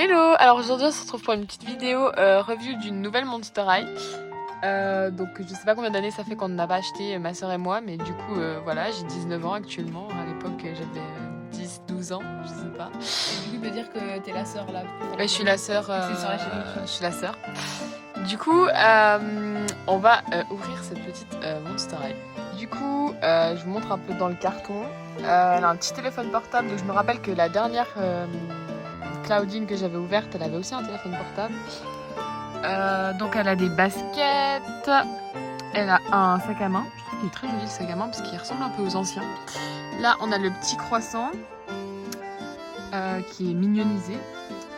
Hello, alors aujourd'hui on se retrouve pour une petite vidéo review d'une nouvelle Monster High. Donc je sais pas combien d'années ça fait qu'on en a pas acheté, ma soeur et moi, mais du coup voilà, j'ai 19 ans actuellement. À l'époque j'avais 10-12 ans, je sais pas. Du coup, tu peux dire que t'es la sœur là. Ouais, je suis la sœur. Je suis la sœur. Du coup, on va ouvrir cette petite Monster High. Du coup, je vous montre un peu dans le carton. Elle a un petit téléphone portable, donc je me rappelle que la dernière Claudine que j'avais ouverte, elle avait aussi un téléphone portable. Donc elle a des baskets, elle a un sac à main. Je trouve qu'il est très joli le sac à main parce qu'il ressemble un peu aux anciens. Là, on a le petit croissant qui est mignonisé.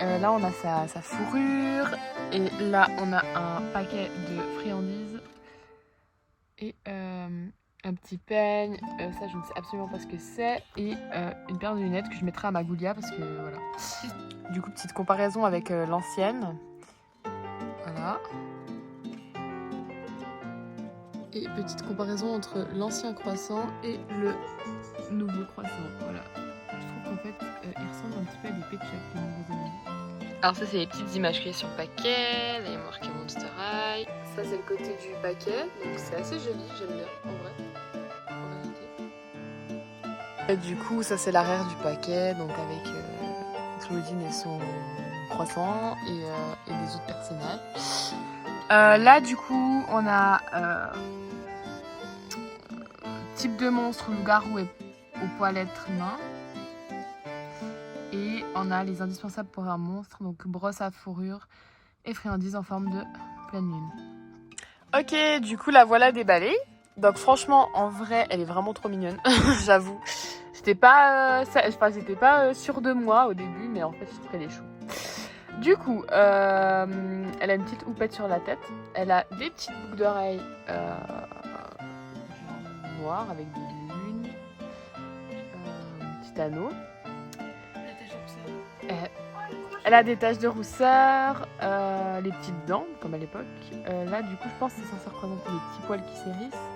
Là, on a sa fourrure. Et là, on a un paquet de friandises. Et un petit peigne. Ça, je ne sais absolument pas ce que c'est. Et une paire de lunettes que je mettrai à ma Goulia parce que voilà. Du coup, petite comparaison avec l'ancienne. Voilà. Et petite comparaison entre l'ancien croissant et le nouveau croissant. Voilà. Je trouve qu'en fait, il ressemble un petit peu à des Pet Shop, les nouveaux amis. Alors ça, c'est les petites images qu'il y a sur le paquet. Là, il y a marqué Monster High. Ça, c'est le côté du paquet. Donc c'est assez joli, j'aime bien, en vrai. En réalité. Et du coup, ça, c'est l'arrière du paquet. Donc avec Claudine et son croissant et des autres personnages. Là, du coup, on a type de monstre, loup-garou et aux poilettes humains. Et on a les indispensables pour un monstre, donc brosse à fourrure et friandises en forme de pleine lune. Ok, du coup, la voilà déballée. Donc franchement, en vrai, elle est vraiment trop mignonne, j'avoue. J'étais pas, sûre de moi au début, mais en fait, je trouve qu'elle est chou. Du coup, elle a une petite houppette sur la tête. Elle a des petites boucles d'oreilles noires avec des lunes. Un petit anneau. Elle a des taches de rousseur, les petites dents, comme à l'époque. Là, du coup, je pense que c'est censé représenter les petits poils qui s'hérissent.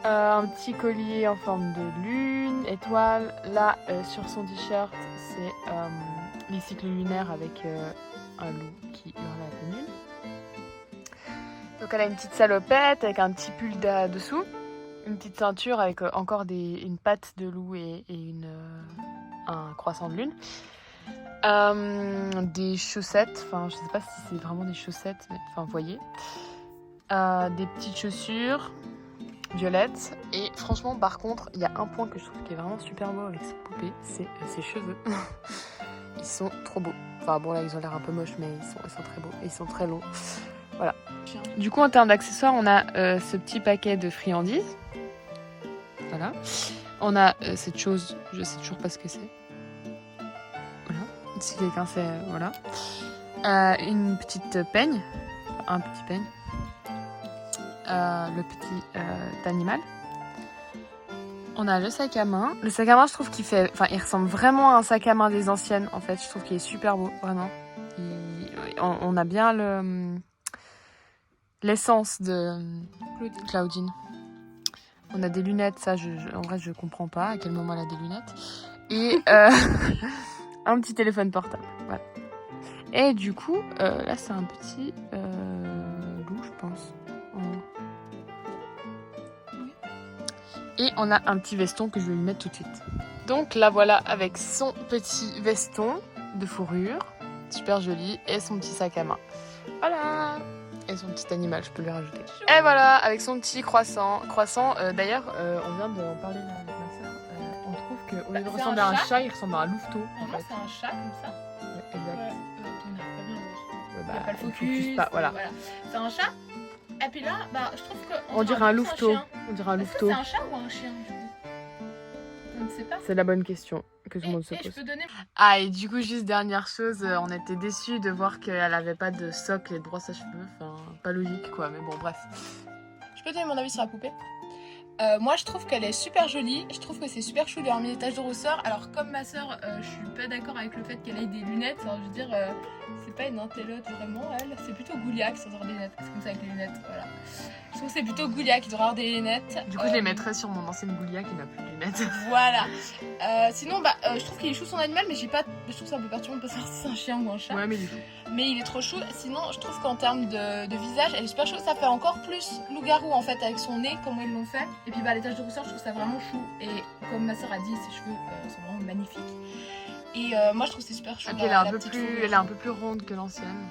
Un petit collier en forme de lune, étoile. Là, sur son t-shirt, c'est les cycles lunaires avec un loup qui hurle à la pleine lune. Donc elle a une petite salopette avec un petit pull dessous, une petite ceinture avec encore une patte de loup et un croissant de lune. Des chaussettes, enfin je sais pas si c'est vraiment des chaussettes, mais enfin vous voyez. Des petites chaussures violettes. Et franchement par contre, il y a un point que je trouve qui est vraiment super beau avec cette poupée, c'est ses cheveux. Ils sont trop beaux. Enfin bon là ils ont l'air un peu moches mais ils sont très beaux et ils sont très longs. Voilà. Du coup en termes d'accessoires on a ce petit paquet de friandises. Voilà. On a cette chose, je sais toujours pas ce que c'est. Voilà. Si quelqu'un sait, voilà. Une petite peigne. Un petit peigne. Le petit animal. On a le sac à main. Le sac à main, je trouve qu'il fait... Enfin, il ressemble vraiment à un sac à main des anciennes, en fait. Je trouve qu'il est super beau, vraiment. On a bien l'essence de Claudine. On a des lunettes, ça, en vrai, je comprends pas à quel moment elle a des lunettes. Et un petit téléphone portable, voilà. Et du coup, là, c'est un petit loup, je pense. Et on a un petit veston que je vais lui mettre tout de suite. Donc la voilà avec son petit veston de fourrure, super joli, et son petit sac à main. Voilà. Et son petit animal, je peux lui rajouter. Et voilà, avec son petit croissant. D'ailleurs, on vient d'en parler là avec ma soeur. On trouve qu'au lieu de ressembler à un chat, il ressemble à un louveteau. Moi, c'est un chat comme ça. Ouais, exact. On n'arrive pas bien à voir. Bah, il n'y a pas le focus pas, voilà. C'est un chat. Et puis là, bah, je trouve que... On dirait un louveteau. On dirait un Est-ce que louveteau. c'est un chat ou un chien du coup? On ne sait pas. C'est la bonne question que tout le monde se pose. Je peux donner... Ah, et du coup, juste dernière chose, on était déçus de voir qu'elle avait pas de socle et de brosse à cheveux. Enfin, pas logique quoi, mais bon, bref. Je peux donner mon avis sur la poupée. Moi je trouve qu'elle est super jolie, je trouve que c'est super chou d'avoir mis des taches de rousseur. Alors comme ma soeur, je suis pas d'accord avec le fait qu'elle ait des lunettes. Alors, je veux dire, c'est pas une intellote vraiment elle, c'est plutôt Goulia qui doit avoir des lunettes. C'est comme ça avec les lunettes, voilà. Je trouve que c'est plutôt Goulia qui doit avoir des lunettes. Du coup je les mettrais sur mon ancienne Goulia qui n'a plus de lunettes. Voilà. Sinon bah je trouve qu'il est chou son animal, mais j'ai pas je trouve ça un peu perturbant de pas savoir si c'est un chien ou un chat. Ouais, mais du coup. Mais il est trop chou. Sinon, je trouve qu'en termes de visage, elle est super chou. Ça fait encore plus loup-garou en fait avec son nez, comme ils l'ont fait. Et puis les taches de rousseur, je trouve ça vraiment chou. Et comme ma soeur a dit, ses cheveux sont vraiment magnifiques. Et moi, je trouve c'est super chou. Et puis elle est un peu plus ronde que l'ancienne.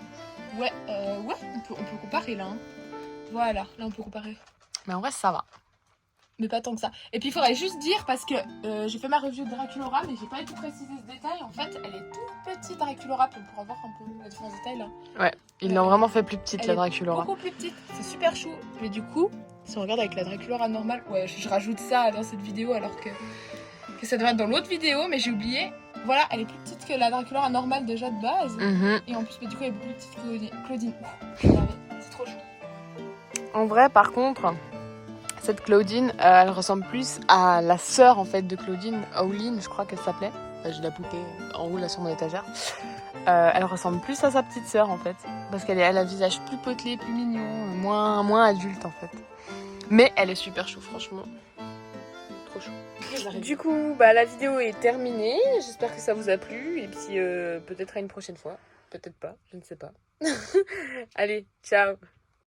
Ouais, on peut comparer là. Hein. Voilà, là on peut comparer. Mais en vrai, ça va. Mais pas tant que ça. Et puis il faudrait juste dire, parce que j'ai fait ma review de Draculaura, mais j'ai pas du tout précisé ce détail. En fait, elle est toute petite Draculaura, pour avoir un peu la différence de taille là. Ouais, ils l'ont vraiment fait plus petite, la Elle est Draculaura. beaucoup plus petite, c'est super chou. Mais du coup, si on regarde avec la Draculaura normale, ouais, je rajoute ça dans cette vidéo alors que ça devrait être dans l'autre vidéo, mais j'ai oublié. Voilà, elle est plus petite que la Draculaura normale déjà de base. Et en plus, du coup, elle est beaucoup plus petite que Claudine. C'est trop chou. En vrai, par contre, cette Claudine, elle ressemble plus à la sœur en fait de Claudine, Owline, je crois qu'elle s'appelait. J'ai la poupée en haut là sur mon étagère. Elle ressemble plus à sa petite sœur en fait, parce qu'elle a un visage plus potelé, plus mignon, moins adulte en fait. Mais elle est super chou, franchement. Trop chou. Du coup, la vidéo est terminée. J'espère que ça vous a plu. Et puis peut-être à une prochaine fois. Peut-être pas, je ne sais pas. Allez, ciao.